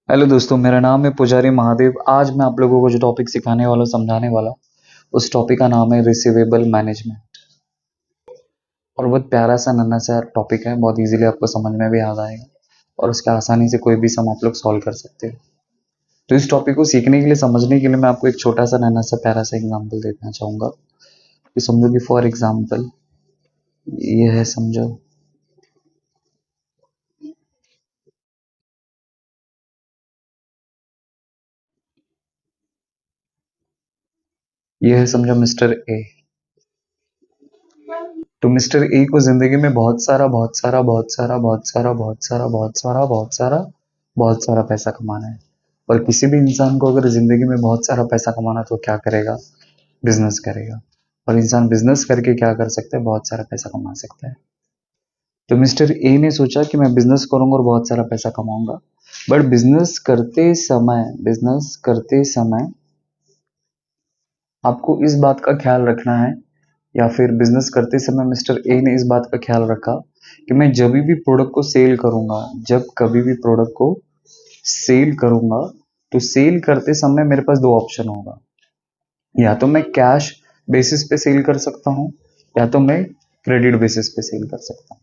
Hello दोस्तों, मेरा नाम है पुजारी महादेव। आज मैं आप लोगों को जो टॉपिक सिखाने वाला हूँ, समझाने वाला हूँ, उस टॉपिक का नाम है रिसीवेबल मैनेजमेंट। और बहुत प्यारा सा नन्हा सा टॉपिक है, बहुत इजीली आपको समझ में भी आ जाएगा और उसका आसानी से कोई भी सम आप लोग सॉल्व कर सकते हो। तो इस टॉपिक को सीखने के लिए, समझने के लिए मैं आपको एक छोटा सा नन्हा सा प्यारा सा एग्जाम्पल देना चाहूँगा कि समझो कि फॉर एग्जाम्पल ये है, समझो ये है, समझो मिस्टर ए। तो मिस्टर ए को जिंदगी में बहुत सारा पैसा कमाना है। और किसी भी इंसान को अगर जिंदगी में बहुत सारा पैसा कमाना है तो क्या करेगा? बिजनेस करेगा। और इंसान बिजनेस करके क्या कर सकता है? बहुत सारा पैसा कमा सकता है। तो मिस्टर ए ने सोचा कि मैं बिजनेस करूंगा और बहुत सारा पैसा कमाऊंगा। बट बिजनेस करते समय आपको इस बात का ख्याल रखना है, या फिर बिजनेस करते समय मिस्टर ए ने इस बात का ख्याल रखा कि मैं जब भी प्रोडक्ट को सेल करूंगा, जब कभी भी प्रोडक्ट को सेल करूंगा, तो सेल करते समय मेरे पास दो ऑप्शन होगा। या तो मैं कैश बेसिस पे सेल कर सकता हूँ, या तो मैं क्रेडिट बेसिस पे सेल कर सकता हूँ।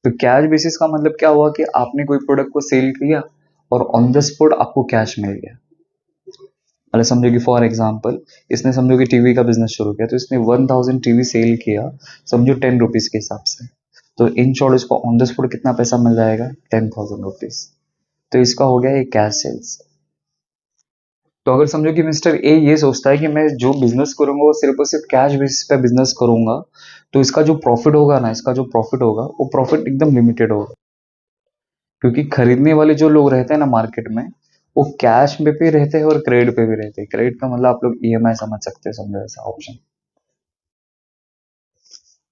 तो कैश बेसिस का मतलब क्या हुआ कि आपने कोई प्रोडक्ट को सेल किया और ऑन द स्पॉट आपको कैश मिल गया। मतलब समझो कि फॉर एग्जाम्पल इसने, समझो कि टीवी का बिजनेस शुरू किया, तो इसने 1000 टीवी सेल किया, समझो 10 रुपीज के हिसाब से। तो इन शॉर्ट इसको ऑन द स्पॉट कितना पैसा मिल जाएगा? 10,000 रुपीज। तो इसका हो गया एक कैश सेल्स। तो अगर समझो कि मिस्टर ए ये सोचता है कि मैं जो बिजनेस करूंगा वो सिर्फ और सिर्फ कैश बेसिस पे बिजनेस करूंगा, तो इसका जो प्रॉफिट होगा ना, इसका जो प्रॉफिट होगा वो प्रॉफिट एकदम लिमिटेड होगा। क्योंकि खरीदने वाले जो लोग रहते हैं ना मार्केट में, वो कैश में भी रहते हैं और क्रेडिट पे भी रहते हैं। क्रेडिट का मतलब आप लोग ईएमआई समझ सकते हैं, समझो ऐसा ऑप्शन।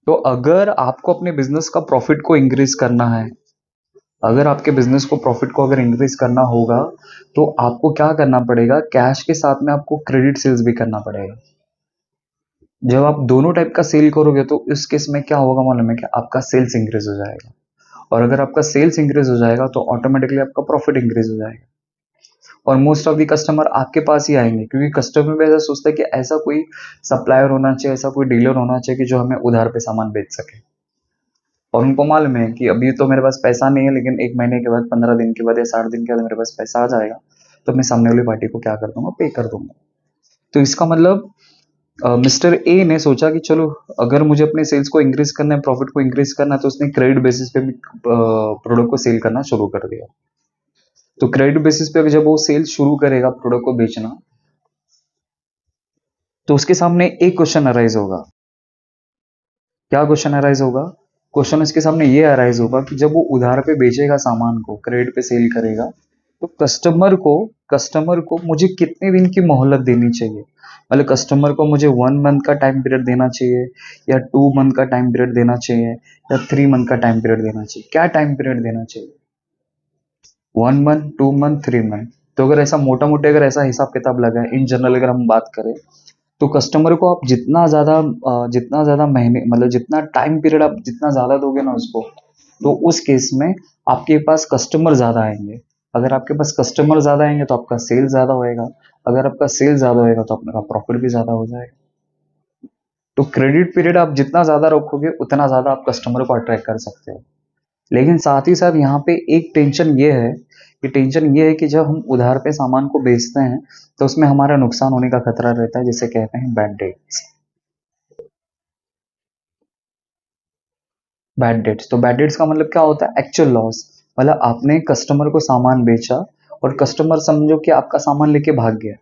तो अगर आपको अपने बिजनेस का प्रॉफिट को इंक्रीज करना है, अगर आपके बिजनेस को प्रॉफिट को अगर इंक्रीज करना होगा, तो आपको क्या करना पड़ेगा? कैश के साथ में आपको क्रेडिट सेल्स भी करना पड़ेगा। जब आप दोनों टाइप का सेल करोगे तो इस केस में क्या होगा मालूम है? कि आपका सेल्स इंक्रीज हो जाएगा। और अगर आपका सेल्स इंक्रीज हो जाएगा तो ऑटोमेटिकली आपका प्रॉफिट इंक्रीज हो जाएगा। और मोस्ट ऑफ द कस्टमर आपके पास ही आएंगे, क्योंकि कस्टमर भी ऐसा सोचता है कि ऐसा कोई सप्लायर होना चाहिए, ऐसा कोई डीलर होना चाहिए कि जो हमें उधार पे सामान बेच सके। और उनको मालूम है कि अभी तो मेरे पास पैसा नहीं है, लेकिन एक महीने के बाद, 15 दिन के बाद या 60 दिन के बाद मेरे पास पैसा आ जाएगा, तो मैं सामने वाली पार्टी को क्या कर दूंगा? पे कर दूंगा। तो इसका मतलब मिस्टर ए ने सोचा कि चलो, अगर मुझे अपने सेल्स को इंक्रीज करना है, प्रॉफिट को इंक्रीज करना है, तो उसने क्रेडिट बेसिस पे भी प्रोडक्ट को सेल करना शुरू कर दिया। तो क्रेडिट बेसिस पे जब वो सेल शुरू करेगा, प्रोडक्ट को बेचना, तो उसके सामने एक क्वेश्चन अराइज होगा। क्या क्वेश्चन अराइज होगा? क्वेश्चन उसके सामने ये अराइज होगा कि जब वो उधार पे बेचेगा सामान को, क्रेडिट पे सेल करेगा, तो कस्टमर को मुझे कितने दिन की मोहलत देनी चाहिए? मतलब कस्टमर को मुझे 1 मंथ का टाइम पीरियड देना चाहिए, या 2 मंथ का टाइम पीरियड देना चाहिए, या 3 मंथ का टाइम पीरियड देना चाहिए? क्या टाइम पीरियड देना चाहिए? 1 मंथ, 2 मंथ, 3 मंथ? तो अगर ऐसा मोटा मोटे अगर ऐसा हिसाब किताब लगा है, इन जनरल अगर हम बात करें, तो कस्टमर को आप जितना ज्यादा महीने, मतलब जितना टाइम पीरियड आप जितना ज्यादा दोगे ना उसको, तो उस केस में आपके पास कस्टमर ज्यादा आएंगे। अगर आपके पास कस्टमर ज्यादा आएंगे तो आपका सेल ज्यादा होएगा। अगर आपका सेल ज्यादा होएगा तो आपका प्रॉफिट भी ज्यादा हो जाएगा। तो क्रेडिट पीरियड आप जितना ज्यादा रखोगे उतना ज्यादा आप कस्टमर को अट्रैक्ट कर सकते हो। लेकिन साथ ही साथ यहाँ पे एक टेंशन ये है कि जब हम उधार पे सामान को बेचते हैं, तो उसमें हमारा नुकसान होने का खतरा रहता है, जिसे कहते हैं बैड डेट्स। बैड डेट्स, तो बैड डेट्स का मतलब क्या होता है? Actual loss. मतलब आपने कस्टमर को सामान बेचा और कस्टमर समझो कि आपका सामान लेके भाग गया।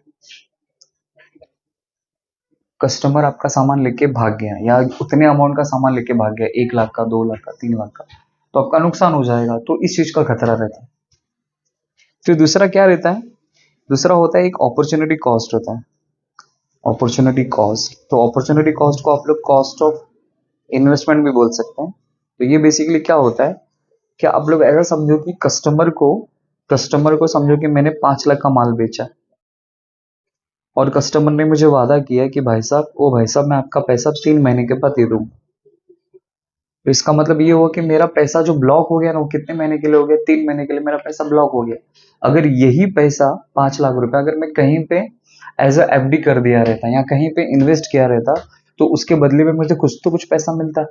कस्टमर आपका सामान लेके भाग गया, या उतने अमाउंट का सामान लेके भाग गया, 1 लाख का, 2 लाख का, 3 लाख का, तो आपका नुकसान हो जाएगा। तो इस चीज का खतरा रहता है। फिर दूसरा क्या रहता है? दूसरा होता है एक अपॉर्चुनिटी कॉस्ट होता है। अपॉर्चुनिटी कॉस्ट, तो अपॉर्चुनिटी कॉस्ट को आप लोग कॉस्ट ऑफ इन्वेस्टमेंट भी बोल सकते हैं। तो ये बेसिकली क्या होता है कि आप लोग ऐसा समझो कि कस्टमर को समझो कि मैंने 5 लाख का माल बेचा, और कस्टमर ने मुझे वादा किया कि भाई साहब, मैं आपका पैसा 3 महीने के बाद दे दूंगा। तो इसका मतलब ये हुआ कि मेरा पैसा जो ब्लॉक हो गया ना, वो कितने महीने के लिए हो गया, 3 महीने के लिए मेरा पैसा ब्लॉक हो गया। अगर यही पैसा 5 लाख रुपए अगर मैं कहीं पे एज अ एफडी कर दिया रहता या कहीं पे इन्वेस्ट किया रहता, तो उसके बदले में मुझे कुछ तो कुछ पैसा मिलता।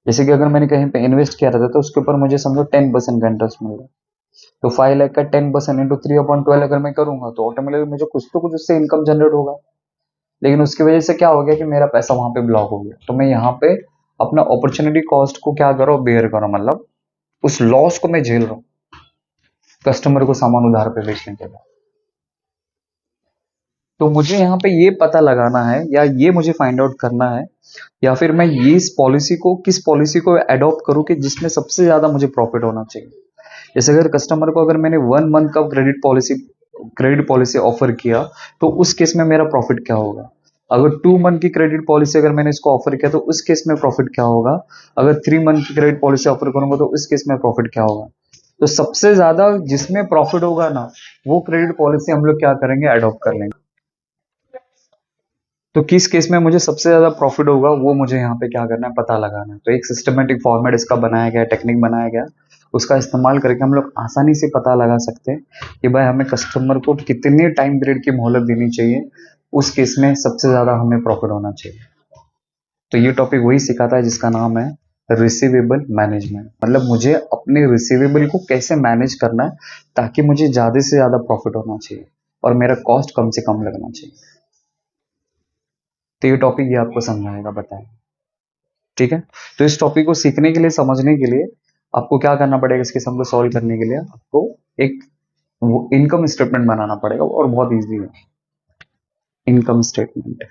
जैसे कि अगर मैंने कहीं पे इन्वेस्ट किया रहता तो उसके ऊपर मुझे समझो 10% का इंटरेस्ट मिल रहा है, तो 5 लाख का 10% इंटू 3/12 अगर मैं करूंगा तो ऑटोमेटिकली मुझे कुछ तो कुछ उससे इनकम जनरेट होगा। लेकिन उसकी वजह से क्या हो गया कि मेरा पैसा वहां पे ब्लॉक हो गया, तो मैं यहाँ पे अपना अपॉर्चुनिटी कॉस्ट को क्या करो, बेयर करो, मतलब उस लॉस को मैं झेल रहा हूँ कस्टमर को सामान उधार पे बेचने के बाद। तो मुझे यहाँ पे ये पता लगाना है या ये मुझे फाइंड आउट करना है, या फिर मैं ये इस पॉलिसी को किस पॉलिसी को अडॉप्ट करूँ कि जिसमें सबसे ज्यादा मुझे प्रॉफिट होना चाहिए। जैसे अगर कस्टमर को अगर मैंने 1 मंथ का क्रेडिट पॉलिसी ऑफर किया, तो उस केस में मेरा प्रॉफिट क्या होगा। अगर 2 मंथ की क्रेडिट पॉलिसी अगर मैंने इसको ऑफर किया तो उस केस में प्रॉफिट क्या होगा। अगर 3 मंथ की क्रेडिट पॉलिसी ऑफर करूंगा तो उस केस में प्रॉफिट क्या होगा। तो सबसे ज्यादा जिसमें प्रॉफिट होगा ना, वो क्रेडिट पॉलिसी हम लोग क्या करेंगे, अडॉप्ट कर लेंगे। तो किस केस में मुझे सबसे ज्यादा प्रॉफिट होगा, वो मुझे यहाँ पे क्या करना है, पता लगाना है। तो एक सिस्टमेटिक फॉर्मेट इसका बनाया गया, टेक्निक बनाया गया, उसका इस्तेमाल करके हम लोग आसानी से पता लगा सकते हैं कि भाई हमें कस्टमर को कितने टाइम पीरियड की मोहलत देनी चाहिए, उस केस में सबसे ज्यादा हमें प्रॉफिट होना चाहिए। तो ये टॉपिक वही सिखाता है जिसका नाम है रिसीवेबल मैनेजमेंट। मतलब मुझे अपने रिसीवेबल को कैसे मैनेज करना है ताकि मुझे ज्यादा से ज्यादा प्रॉफिट होना चाहिए और मेरा कॉस्ट कम से कम लगना चाहिए। तो ये टॉपिक ये आपको समझाएगा, बताएगा। ठीक है। तो इस टॉपिक को सीखने के लिए, समझने के लिए आपको क्या करना पड़ेगा, इसके सम को सॉल्व करने के लिए आपको एक इनकम स्टेटमेंट बनाना पड़ेगा, और बहुत इजी है इनकम स्टेटमेंट,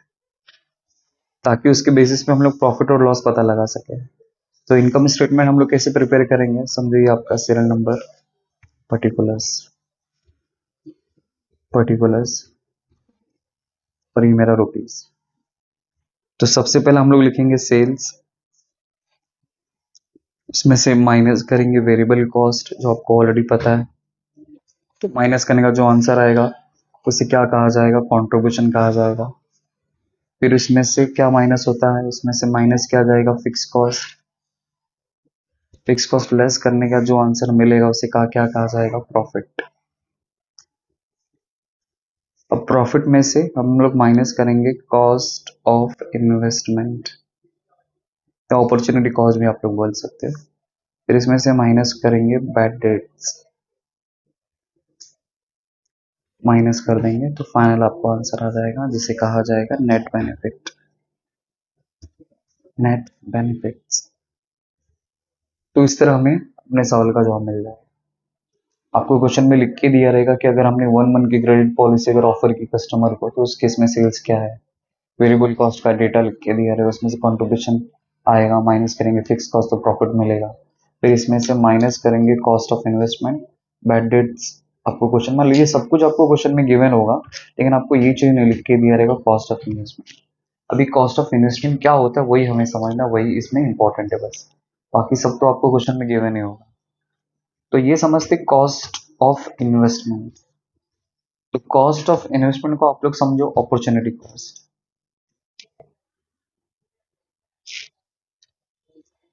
ताकि उसके बेसिस पे हम लोग प्रॉफिट और लॉस पता लगा सके। तो इनकम स्टेटमेंट हम लोग कैसे प्रिपेयर करेंगे, समझिए आपका सीरियल नंबर, पर्टिकुलर्स, पर्टिकुलर्स, और ये मेरा रुपीज। तो सबसे पहले हम लोग लिखेंगे सेल्स, इसमें से माइनस करेंगे वेरिएबल कॉस्ट जो आपको ऑलरेडी पता है। तो माइनस करने का जो आंसर आएगा उसे क्या कहा जाएगा, कंट्रीब्यूशन कहा जाएगा। फिर इसमें से क्या माइनस होता है, इसमें से माइनस किया जाएगा fix cost. Fix cost less करने का जो आंसर मिलेगा उसे क्या कहा जाएगा, प्रॉफिट। अब प्रॉफिट में से हम लोग माइनस करेंगे कॉस्ट ऑफ इन्वेस्टमेंट, या अपॉर्चुनिटी कॉस्ट भी आप लोग बोल सकते हैं। फिर इसमें से माइनस करेंगे बैड डेट्स, माइनस कर देंगे तो फाइनल आपको आंसर आ जाएगा जिसे कहा जाएगा नेट बेनिफिट, नेट बेनिफिट्स। तो इस तरह हमें अपने सवाल का जवाब मिल जाएगा। आपको क्वेश्चन में लिख के दिया रहेगा कि अगर हमने 1 मंथ की क्रेडिट पॉलिसी अगर ऑफर की कस्टमर को, तो उस केस में सेल्स क्या है, वेरिएबल कॉस्ट का डेटा लिख के दिया रहेगा, उसमें से कंट्रीब्यूशन आएगा, माइनस करेंगे फिक्स कॉस्ट तो प्रॉफिट मिलेगा। फिर इसमें से माइनस करेंगे cost of investment, bad debts. आपको क्वेश्चन में ये सब कुछ आपको क्वेश्चन में गिवन होगा, लेकिन आपको ये चीज नहीं लिख के दिया रहेगा कॉस्ट ऑफ इन्वेस्टमेंट। अभी कॉस्ट ऑफ इन्वेस्टमेंट क्या होता है वही हमें समझना, वही इसमें इंपॉर्टेंट है बस, बाकी सब तो आपको क्वेश्चन में गिवन ही होगा। तो ये समझते कॉस्ट ऑफ इन्वेस्टमेंट। तो कॉस्ट ऑफ इन्वेस्टमेंट को आप लोग समझो अपॉर्चुनिटी कॉस्ट।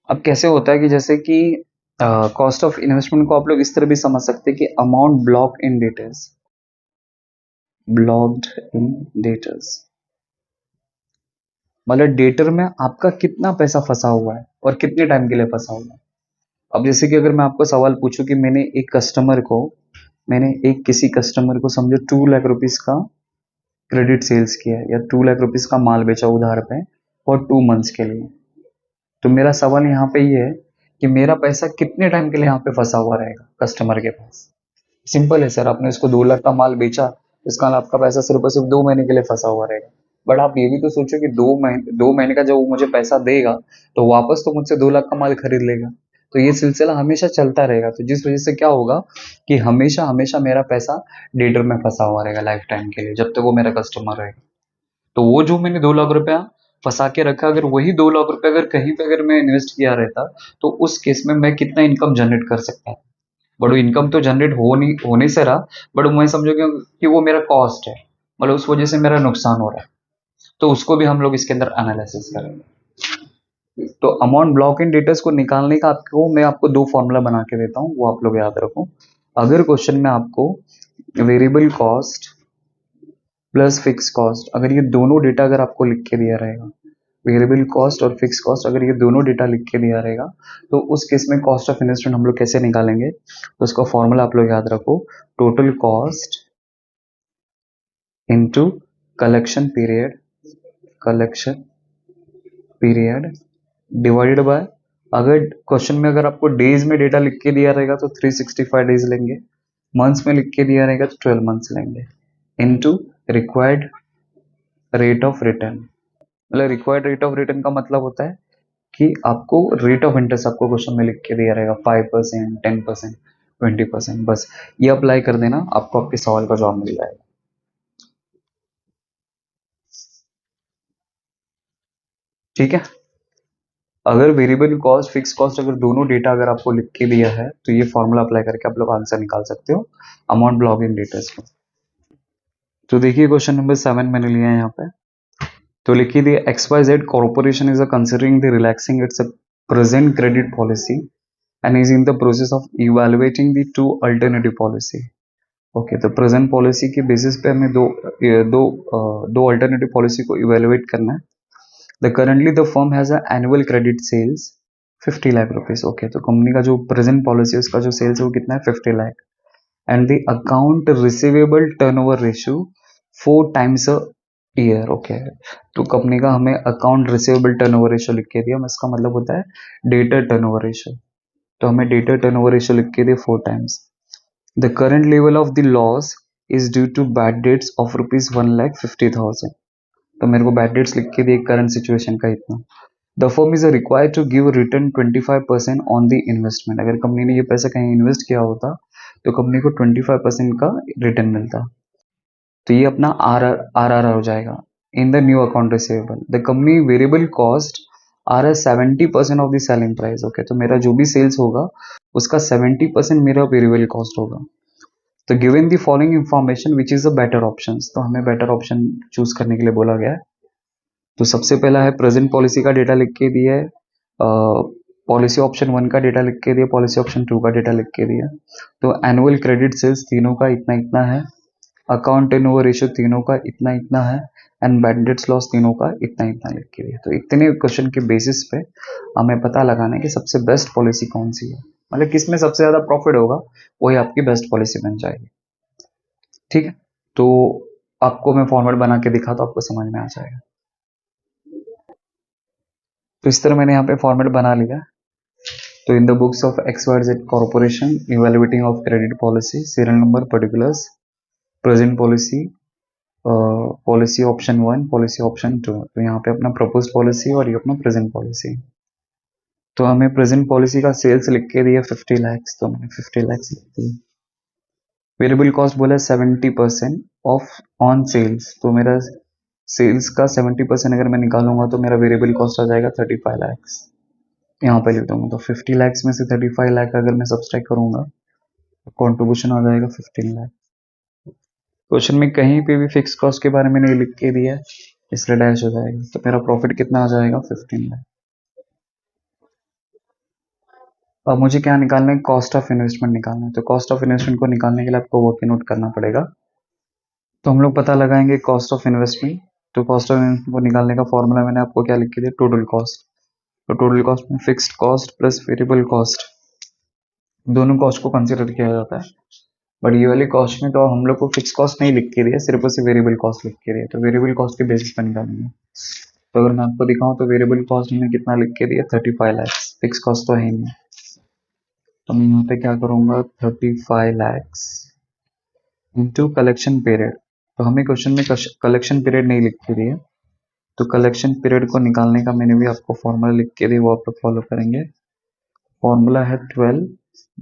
अब कैसे होता है कि जैसे कि कॉस्ट ऑफ इन्वेस्टमेंट को आप लोग इस तरह भी समझ सकते हैं कि amount block in debtors, blocked in debtors, मतलब डेटर में आपका कितना पैसा फंसा हुआ है और कितने टाइम के लिए फंसा हुआ है। अब जैसे कि अगर मैं आपको सवाल पूछूं कि मैंने एक किसी कस्टमर को समझो 2 लाख रुपीज का क्रेडिट सेल्स किया है, या 2 लाख रुपीज का माल बेचा उधार पे और 2 मंथ्स के लिए, तो मेरा सवाल यहाँ पे ये है कि मेरा पैसा कितने टाइम के लिए यहाँ पे फंसा हुआ रहेगा कस्टमर के पास। सिंपल है सर, आपने उसको 2 लाख का माल बेचा, इसका आपका पैसा सिर्फ और सिर्फ 2 महीने के लिए फंसा हुआ रहेगा। बट आप ये भी तो सोचो कि 2 महीने का जब वो मुझे पैसा देगा तो वापस तो मुझसे 2 लाख का माल खरीद लेगा। तो ये सिलसिला हमेशा चलता रहेगा, तो जिस वजह से क्या होगा कि हमेशा हमेशा मेरा पैसा डेटर में फंसा हुआ रहेगा लाइफ टाइम के लिए, जब तक वो मेरा कस्टमर रहेगा। तो वो जो मैंने 2 लाख रुपया फंसा के रखा, अगर वही 2 लाख रुपया अगर कहीं पे अगर मैं इन्वेस्ट किया रहता, तो उस केस में मैं कितना इनकम जनरेट कर सकता। बट वो इनकम तो जनरेट होने से रहा, बट मैं समझो कि वो मेरा कॉस्ट है, मतलब उस वजह से मेरा नुकसान हो रहा है। तो उसको भी हम लोग इसके अंदर एनालिसिस करेंगे। तो अमाउंट ब्लॉक इन डेटर्स को निकालने का मैं आपको दो फॉर्मूला बना के देता हूँ, वो आप लोग याद रखो। अगर क्वेश्चन में आपको variable cost plus fix cost, अगर ये दोनों डेटा अगर आपको लिख के दिया रहेगा, वेरिएबल कॉस्ट और फिक्स कॉस्ट अगर ये दोनों डेटा लिख के दिया रहेगा, तो उस केस में कॉस्ट ऑफ इन्वेस्टमेंट हम लोग कैसे निकालेंगे? तो उसका फॉर्मूला आप लोग याद रखो, total cost into collection period, collection period divided by, अगर क्वेश्चन में अगर आपको डेज में डेटा लिख के दिया रहेगा तो 365 डेज लेंगे, मंथ्स में लिख के दिया रहेगा तो 12 मंथ्स लेंगे, into required rate of return. मतलब रिक्वायर्ड रेट ऑफ रिटर्न का मतलब होता है कि आपको रेट ऑफ इंटरेस्ट आपको क्वेश्चन में लिख के दिया रहेगा 5%, 10%, 20%, बस ये अप्लाई कर देना, आपको आपके सवाल का जवाब मिल जाएगा। ठीक है, अगर वेरिएबल कॉस्ट फिक्स कॉस्ट अगर दोनों डेटा अगर आपको लिख के दिया है तो ये फॉर्मूला अप्लाई करके आप लोग आंसर निकाल सकते हो अमाउंट ब्लॉक इन डेटर्स को। तो देखिए क्वेश्चन नंबर 7 मैंने लिया है यहाँ पे, तो लिखिए दिए XYZ corporation is considering the relaxing it's present credit policy and is in the process of evaluating the two alternative policy. Okay, तो प्रेजेंट पॉलिसी के बेसिस पे हमें दो अल्टरनेटिव पॉलिसी को इवेलुएट करना है। The currently the firm has annual credit sales 50 lakh rupees. Okay, तो company का जो प्रेजेंट पॉलिसी है उसका जो सेल्स है वो कितना है? 50 lakh. And the account receivable turnover ratio 4 times a year. Okay, तो कंपनी का हमें अकाउंट रिसीवेबल टर्नओवर रेशियो लिख के दिया, इसका मतलब होता है डेटर टर्नओवर रेशियो, तो हमें डेटर टर्नओवर रेशियो लिख के दिए 4 times. The current level of the loss is due to bad debts of ₹1,50,000। तो मेरे को बैड डेट्स लिख के दिए करंट सिचुएशन का इतना। The firm is required to give return 25% on the investment. अगर कंपनी ने ये पैसा कहीं इन्वेस्ट किया होता तो कंपनी को 25% का रिटर्न मिलता, तो ये अपना आर हो जाएगा in the new account receivable. The company variable cost are 70% of the selling price. Okay, तो मेरा जो भी सेल्स होगा उसका 70% मेरा वेरिएबल कॉस्ट होगा। तो given the following information which is a better option, तो हमें बेटर ऑप्शन चूज करने के लिए बोला गया है। तो सबसे पहला है प्रेजेंट पॉलिसी का डेटा लिख के दिया है, पॉलिसी ऑप्शन 1 का डेटा लिख के दिया, पॉलिसी ऑप्शन 2 का डेटा लिख के दिया। तो एनुअल क्रेडिट सेल्स तीनों का इतना इतना है, अकाउंट टर्नओवर रेशियो तीनों का इतना इतना है, एंड बैड डेट्स लॉस तीनों का इतना इतना लिख के दिया। तो इतने क्वेश्चन के बेसिस पे हमें पता लगाना है कि सबसे बेस्ट पॉलिसी कौन सी है, मतलब किसमें सबसे ज्यादा प्रॉफिट होगा, वही आपकी बेस्ट पॉलिसी बन जाएगी। ठीक है, तो आपको मैं फॉर्मेट बना के दिखा तो आपको समझ में आ जाएगा। तो इस तरह मैंने यहाँ पे फॉर्मेट बना लिया। तो in the books of XYZ corporation evaluating of credit policy, serial number, particulars, present policy, policy option 1, policy option 2। तो यहाँ पे अपना प्रपोज पॉलिसी और ये अपना प्रेजेंट पॉलिसी। तो हमें प्रेजेंट पॉलिसी का सेल्स लिख के दिया 50 लैक्स, तो हमने 50 लैक्स लिख दिया। वेरिएबल कॉस्ट बोला 70% ऑफ ऑन सेल्स, तो मेरा सेल्स का 70% अगर मैं निकालूंगा तो मेरा वेरिएबल कॉस्ट आ जाएगा 35 लैक्स। यहाँ पे लिख दूंगा, तो 50 लैक्स में से 35 लाख अगर मैं सब्सट्रैक्ट करूंगा तो कॉन्ट्रीब्यूशन आ जाएगा 15 लाख। क्वेश्चन में कहीं पे भी फिक्स कॉस्ट के बारे में नहीं लिख के दिया है, इसलिए डैश हो जाएगा, तो मेरा प्रॉफिट कितना आ जाएगा? 15 लाख। अब मुझे क्या निकालना है? कॉस्ट ऑफ इन्वेस्टमेंट निकालना है। तो कॉस्ट ऑफ इन्वेस्टमेंट को निकालने के लिए आपको वर्किंग नोट करना पड़ेगा। तो हम लोग पता लगाएंगे कॉस्ट ऑफ इन्वेस्टमेंट। तो कॉस्ट ऑफ इन्वेस्टमेंट को निकालने का फॉर्मूला मैंने आपको क्या लिख के दिया? Total cost. तो टोटल कॉस्ट में fixed cost plus variable cost, दोनों कॉस्ट को कंसिडर किया जाता है। बट ये वाली कॉस्ट में तो हम लोग को फिक्स कॉस्ट नहीं लिख के दिया, सिर्फ और सिर्फ वेरिएबल कॉस्ट लिख के दिया, तो वेरिएबल कॉस्ट के बेसिस पर निकालेंगे। तो अगर मैं आपको दिखाऊं तो वेरिएबल कॉस्ट में कितना लिख के दिया? 35 लैक्स। फिक्स कॉस्ट तो है नहीं, तो मैं यहाँ पे क्या करूंगा? 35 लैक्स इंटू कलेक्शन पीरियड। तो हमें क्वेश्चन में कलेक्शन पीरियड नहीं लिख के दिया, तो कलेक्शन पीरियड को निकालने का मैंने भी आपको फॉर्मूला लिख के दिया, वो आप लोग फॉलो करेंगे। फॉर्मूला है 12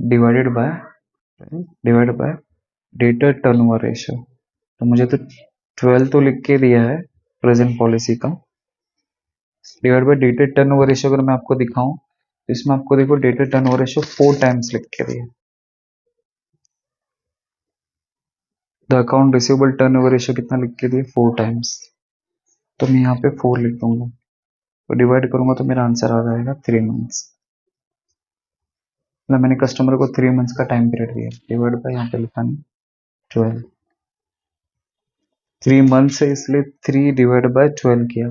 divide by debtor turnover ratio. तो मुझे तो 12 तो लिख के दिया है प्रेजेंट पॉलिसी का, divide by dated turnover ratio अगर मैं आपको दिखाऊं तो इसमें आपको देखो डेटेड टर्नओवर रेशियो 4 टाइम्स लिख के दिया। The account receivable turnover ratio कितना लिख के दिया? 4 टाइम्स। तो मैं यहाँ पे 4 लिख दूंगा। तो डिवाइड करूंगा तो मेरा आंसर आ जाएगा 3 मंथ्स। मतलब मैंने कस्टमर को 3 मंथ्स का टाइम पीरियड दिया, डिवाइड बाय यहाँ पे लिखा नहीं 12, 3 मंथ्स है इसलिए 3 डिवाइड बाय 12 किया,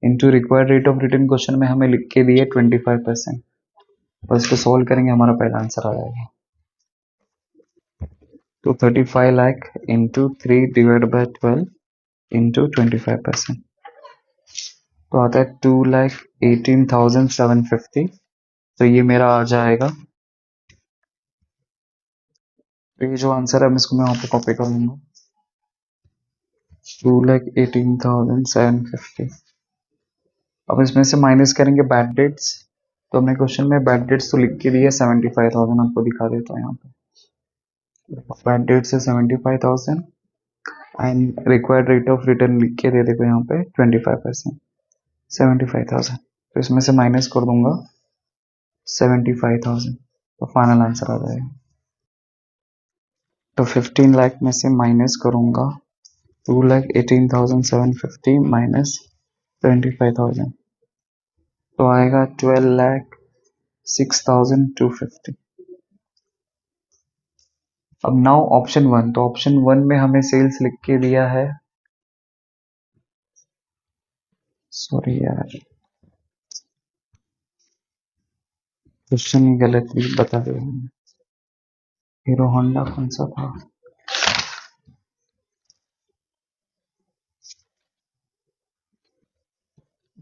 into required rate of return question में हमें लिख के दिए 25%, और इसको सॉल्व करेंगे हमारा पहला आंसर आ जाएगा। तो 35 lakh into 3 divide by 12 into 25%, तो आता है 2,18,750। तो ये मेरा आ जाएगा, तो ये जो आंसर है इसको मैं वहाँ पे कॉपी कर लूंगा, 2,18,750। अब इसमें से माइनस करेंगे बैड डेट्स, तो हमने क्वेश्चन में बैड डेट्स तो लिख के दिए 75,000, आपको दिखा देता हूँ यहाँ पे। बैड डेट्स है 75,000 and required rate of return लिख के दे देखो यहाँ पे 25%, 75,000। तो इसमें से माइनस कर दूंगा 75,000, तो फाइनल आंसर आ जाएगा। तो 15 लाख में से माइनस करूंगा 2,18,750 माइनस 25,000, तो आएगा 12,06,250। अब नाउ ऑप्शन 1, तो ऑप्शन 1 में हमें सेल्स लिख के दिया है, सॉरी यार क्वेश्चन ही गलत भी बता दे, हीरो होंडा कौन सा था,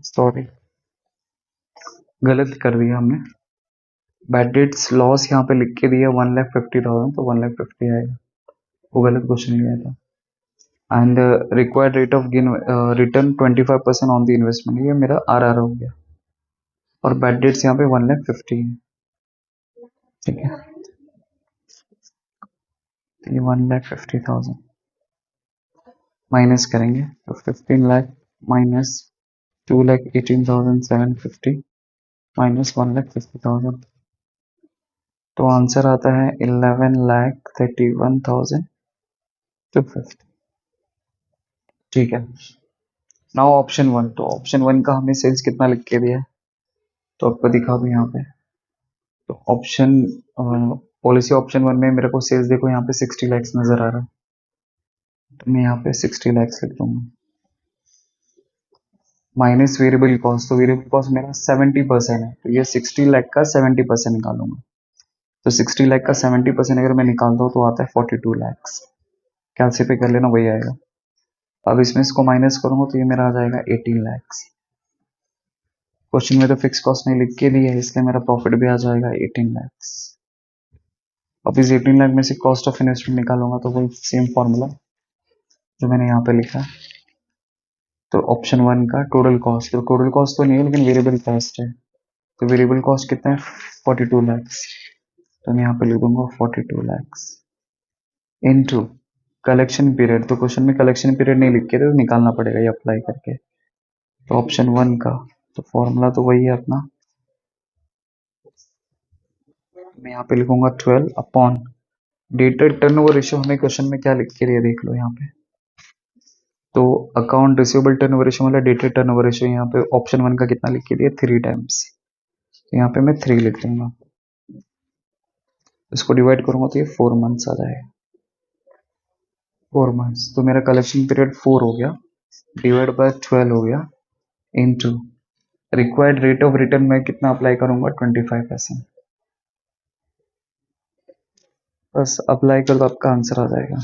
सॉरी गलत कर दिया हमने। बैड डेट्स लॉस यहाँ पे लिख के दिया 1,50,000, तो 1,50,000 आएगा, वो गलत क्वेश्चन लिया था। And required rate of gain return 25% on the investment, ये मेरा RR हो गया, और बैड डेट्स यहाँ पे 1,50,000 है, ठीक है। तो ये 1,50,000 माइनस करेंगे, तो 15 लाख माइनस 2,18,750 माइनस 1,50,000, तो आंसर आता है 11,31,250, ठीक है। नाउ ऑप्शन 1, तो ऑप्शन 1 का हमें सेल्स कितना लिख के दिया है, तो आपको दिखा दूं यहाँ पे। तो ऑप्शन पॉलिसी ऑप्शन 1 में मेरे को सेल्स देखो यहाँ पे 60 लैक्स नजर आ रहा है, तो मैं यहाँ पे 60 लैक्स लिख दूंगा, माइनस वेरिएबल कॉस्ट, तो वेरिएबल कॉस्ट मेरा 70% है, तो ये 60 लाख का 70% निकालूंगा, तो 60 लाख का 70% अगर मैं निकालता हूँ तो आता है 42 लैक्स, कैलसी पे कर लेना वही आएगा। अब इसमें इसको माइनस करूंगा तो ये मेरा आ जाएगा 18 लैक्स। क्वेश्चन में तो फिक्स कॉस्ट नहीं लिख के दी है, इसलिए मेरा प्रॉफिट भी आ जाएगा 18 लैक्स। अब इस 18 लाख में से कॉस्ट ऑफ इन्वेस्टमेंट निकालूंगा, तो वही सेम फॉर्मूला जो मैंने यहाँ पे लिखा है। तो ऑप्शन 1 का टोटल कॉस्ट, तो टोटल कॉस्ट तो नहीं है लेकिन वेरिएबल कॉस्ट है, तो वेरिएबल कॉस्ट कितना है 42 लैक्स, तो मैं यहाँ पे लिख दूंगा 42 लैक्स इनटू कलेक्शन पीरियड, तो क्वेश्चन में कलेक्शन पीरियड नहीं लिख के तो निकालना पड़ेगा ये अप्लाई करके, तो ऑप्शन 1 का तो फॉर्मूला तो वही है अपना, मैं यहाँ पे लिखूंगा 12 अपॉन डेटेड टर्नओवर रेशियो, हमें क्वेश्चन में क्या लिख के दिया देख लो यहाँ पे, तो अकाउंट रिसीवेबल टर्नओवर रेशियो मतलब डेटेड टर्नओवर रेशियो, यहाँ पे ऑप्शन 1 का कितना लिख के दिया 3 टाइम्स, तो यहाँ पे मैं 3 लिख दूंगा, इसको डिवाइड करूंगा तो ये 4 मंथ्स आ जाएगा, 4 मंथ्स, तो मेरा कलेक्शन पीरियड 4 हो गया, डिवाइड बाय 12 हो गया, into required rate of return में कितना अप्लाई करूंगा 25%, बस अप्लाई कर दो आपका आंसर आ जाएगा।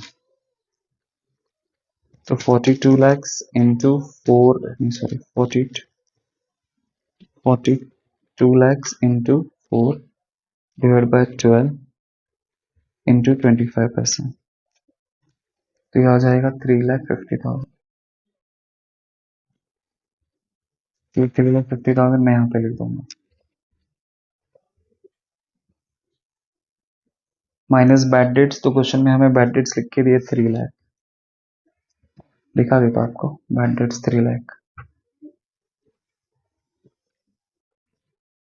तो 42 lakhs into 42 lakhs into 4 divide by 12 into 25%, तो ये आ जाएगा 3,50,000, 3,50,000 मैं यहाँ पे लिख दूंगा, माइनस बैड डेट्स, तो क्वेश्चन में हमें बैड डेट्स लिख के दिए 3 लाख, दिखा देता आपको बैड डेट्स 3 लाख,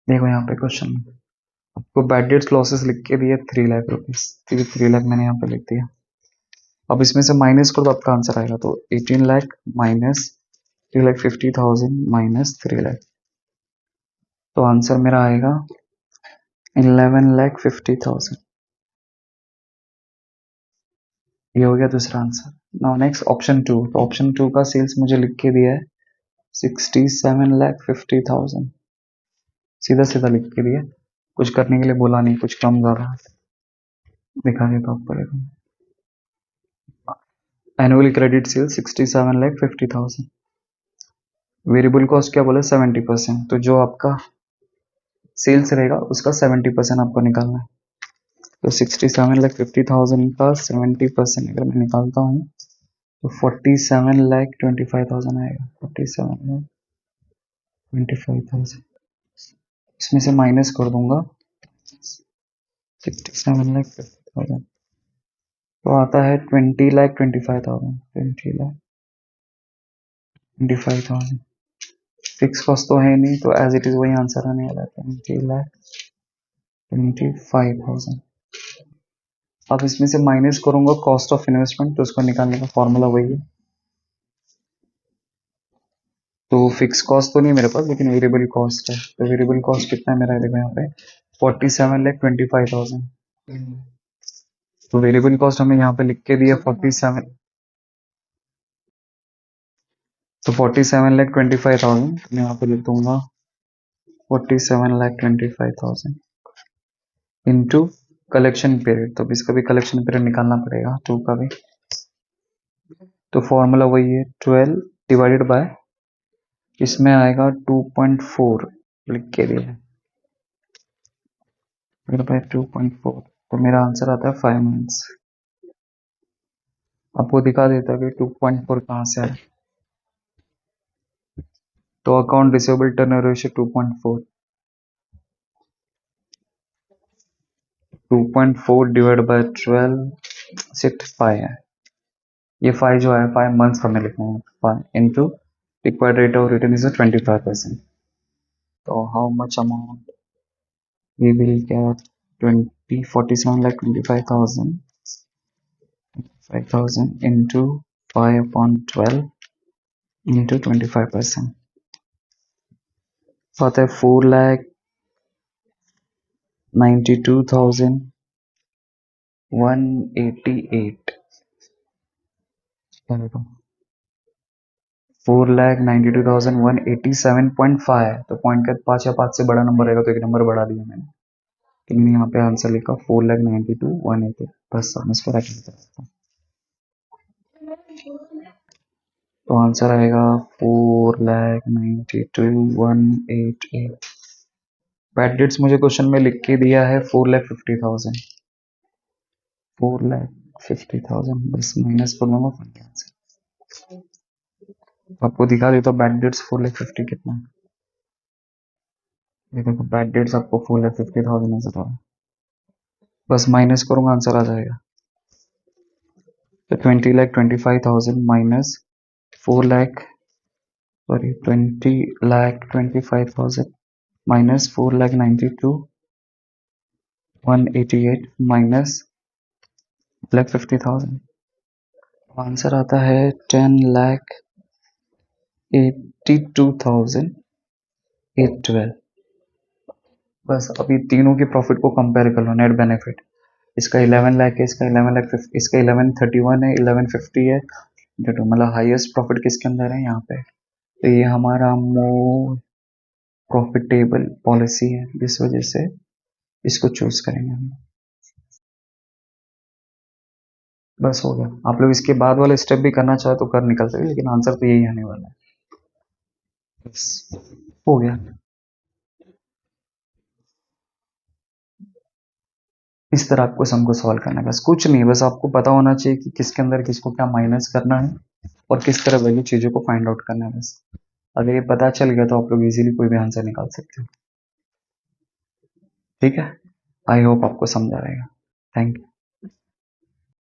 देखो यहाँ पे क्वेश्चन में आपको बैड डेट्स लॉसेस लिख के दिए 3 लाख रुपीज, 3 लाख मैंने यहाँ पे लिख दिया। अब इसमें से माइनस करो तो आपका आंसर आएगा, तो 18 लाख माइनस 3,50,000 माइनस 3 लाख, तो आंसर मेरा आएगा 11,50,000। ये हो गया दूसरा आंसर। Now next option 2। तो ऑप्शन 2 का सेल्स मुझे लिख के दिया है 67,50,000। सीधा सीधा लिख के दिया, कुछ करने के लिए बोला नहीं, कुछ कम ज्यादा दिखा देता हूँ आपको। देखो, annually credit sale 67,50,000। Variable cost क्या बोला, 70%। तो जो आपका सेल्स रहेगा उसका 70% आपको निकालना है। तो 67,50,000 का 70% अगर मैं निकालता हूँ तो 47,25,000 आएगा। 47,25,000 इसमें से माइनस कर दूंगा 67,50,000 तो आता है 20,25,000। 20,25,000 फिक्स कॉस्ट तो है नहीं, तो एज इट इज वही आंसर आने वाला है 20,25,000। अब इसमें से माइनस करूंगा कॉस्ट ऑफ इन्वेस्टमेंट, तो उसको निकालने का फॉर्मूला वही है। तो फिक्स कॉस्ट तो नहीं मेरे पास, लेकिन वेरिएबल कॉस्ट है। तो वेरिएबल कॉस्ट कितना है मेरा, देखो यहाँ पे 47,25,000। तो वेरिएबल कॉस्ट हमें यहाँ पे लिख के दिया 47। तो 47,25,000 मैं यहाँ पे लिख दूंगा 47,25,000 इंटू कलेक्शन पीरियड। तो इसका भी कलेक्शन पीरियड निकालना पड़ेगा, 2 का भी। तो फॉर्मूला वही है 12 डिवाइडेड बाय, इसमें आएगा 2.4 लिख के दिया है, डिवाइडेड बाय 2.4। तो मेरा आंसर आता है 5 मंथ्स। आपको दिखा देता है कि 2.4 कहाँ से आया। तो account receivable turnover ratio 2.4, 2.4 divide by 12 सिर्फ 5 है। ये 5 जो है 5 मंथ्स का मैं लिखना है। 5 into required rate of return is 25%। तो how much amount we will get 47,25,000 5,000 into 5 upon 12 into 25%। आता है 4,92,188। 4,92,187.5। तो पॉइंट का 5 या 5 से बड़ा नंबर रहेगा तो एक नंबर बढ़ा दिया मैंने, तो मैंने यहाँ पे आंसर लिखा 4,92,188। बस हम इसको रख देते हैं। तो आंसर आएगा 4,92,188। बैड डेट्स मुझे क्वेश्चन में लिख के दिया है 4,50,000। 4,50,000 बस माइनस कर दूंगा आंसर। आपको दिखा देता हूँ बैड डेट्स 4,50,000 कितना है। ये देखो बैड डेट्स आपको 4,50,000 नजर आ रहा है, बस माइनस करूंगा आंसर आ जाएगा। तो 20,25,000 माइनस 20,25,000 माइनस 4,92,188 माइनस 1,50,000। आंसर आता है 10,82,812। बस अभी तीनों के प्रॉफिट को कंपेयर कर लो, नेट बेनिफिट। इसका 11 लाख है, इसका 11,50,000, इसका 11,31 है, 11,50 है। जो मतलब हाईएस्ट प्रॉफिट किसके अंदर है यहाँ पे, तो ये हमारा मोर प्रॉफिटेबल पॉलिसी है, जिस वजह से इसको चूज करेंगे हम। बस हो गया। आप लोग इसके बाद वाले स्टेप भी करना चाहे तो कर निकल सकते, लेकिन आंसर तो यही आने वाला है। बस हो गया। इस तरह आपको सम को सॉल्व करना है, बस कुछ नहीं, बस आपको पता होना चाहिए कि किसके अंदर किसको क्या माइनस करना है और किस तरह वैल्यू चीजों को फाइंड आउट करना है। बस अगर ये पता चल गया तो आप लोग इजीली कोई भी आंसर निकाल सकते हो। ठीक है, आई होप आपको समझ आ रहेगा। Thank you.